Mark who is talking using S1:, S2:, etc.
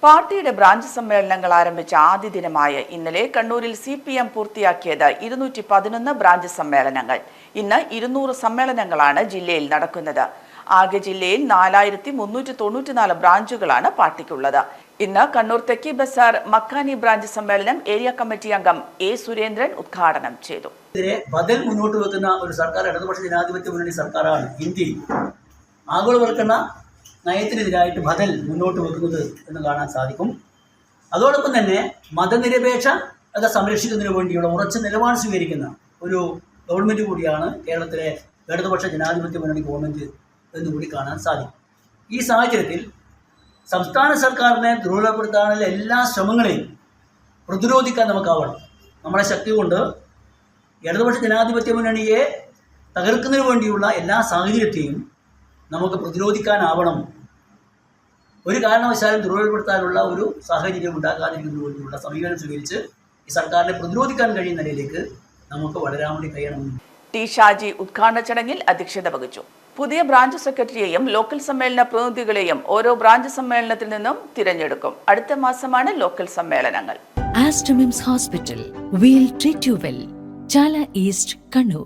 S1: പാർട്ടിയുടെ ബ്രാഞ്ച് സമ്മേളനങ്ങൾ ആരംഭിച്ച ആദ്യ ദിനമായ ഇന്നലെ കണ്ണൂരിൽ CPM പൂർത്തിയാക്കിയത് 211 ബ്രാഞ്ച് സമ്മേളനങ്ങൾ. ഇന്ന് 200 സമ്മേളനങ്ങളാണ് ജില്ലയിൽ നടക്കുന്നത്. ആകെ ജില്ലയിൽ 4394 ബ്രാഞ്ചുകളാണ് പാർട്ടിക്കുള്ളത്. ഇന്ന് കണ്ണൂർ തെക്കി ബസാർ മക്കാനി ബ്രാഞ്ച് സമ്മേളനം ഏരിയ കമ്മിറ്റി അംഗം A. സുരേന്ദ്രൻ ഉദ്ഘാടനം ചെയ്തു.
S2: ബദൽ മുന്നോട്ട് വെക്കുന്ന ഒരു സർക്കാർ ഇടതുപക്ഷ ജനാധിപത്യ മുന്നണി സർക്കാരാണ് ഇന്ത്യയിൽ. ആഗോളവൽക്കരണ നയത്തിനെതിരായിട്ട് ബദൽ മുന്നോട്ട് വെക്കുന്നത് എന്ന് കാണാൻ സാധിക്കും. അതോടൊപ്പം തന്നെ മതനിരപേക്ഷത സംരക്ഷിക്കുന്നതിന് വേണ്ടിയുള്ള ഉറച്ച നിലപാട് സ്വീകരിക്കുന്ന ഒരു ഗവൺമെൻറ് കൂടിയാണ് കേരളത്തിലെ ഇടതുപക്ഷ ജനാധിപത്യ മുന്നണി ഗവൺമെൻറ് എന്നുകൂടി കാണാൻ സാധിക്കും. ഈ സാഹചര്യത്തിൽ സംസ്ഥാന സർക്കാരിനെ ദുർബലപ്പെടുത്താനുള്ള എല്ലാ ശ്രമങ്ങളെയും പ്രതിരോധിക്കാൻ നമുക്കാവണം. നമ്മുടെ ശക്തി കൊണ്ട് ഇടതുപക്ഷ ജനാധിപത്യ മുന്നണിയെ തകർക്കുന്നതിന് വേണ്ടിയുള്ള എല്ലാ സാഹചര്യത്തെയും നമുക്ക് പ്രതിരോധിക്കാനാവണം. ഒരു കാരണവശാലും ദുർബലപ്പെടുത്താനുള്ള ഒരു സാഹചര്യം ഉണ്ടാകാതിരിക്കുന്നതിന് വേണ്ടിയുള്ള സമീപനം സ്വീകരിച്ച് ഈ സർക്കാരിനെ പ്രതിരോധിക്കാൻ കഴിയുന്ന നിലയിലേക്ക് നമുക്ക് വളരാൻ വേണ്ടി കഴിയണം.
S1: T. ഷാജി ഉദ്ഘാടന ചടങ്ങിൽ അധ്യക്ഷത വഹിച്ചു. പുതിയ ബ്രാഞ്ച് സെക്രട്ടറിയെയും ലോക്കൽ സമ്മേളന പ്രതിനിധികളെയും ഓരോ ബ്രാഞ്ച് സമ്മേളനത്തിൽ നിന്നും തിരഞ്ഞെടുക്കും. അടുത്ത മാസമാണ് ലോക്കൽ സമ്മേളനങ്ങൾ.
S3: Aster MIMS Hospital. We'll treat you well. Chala East, Kannur.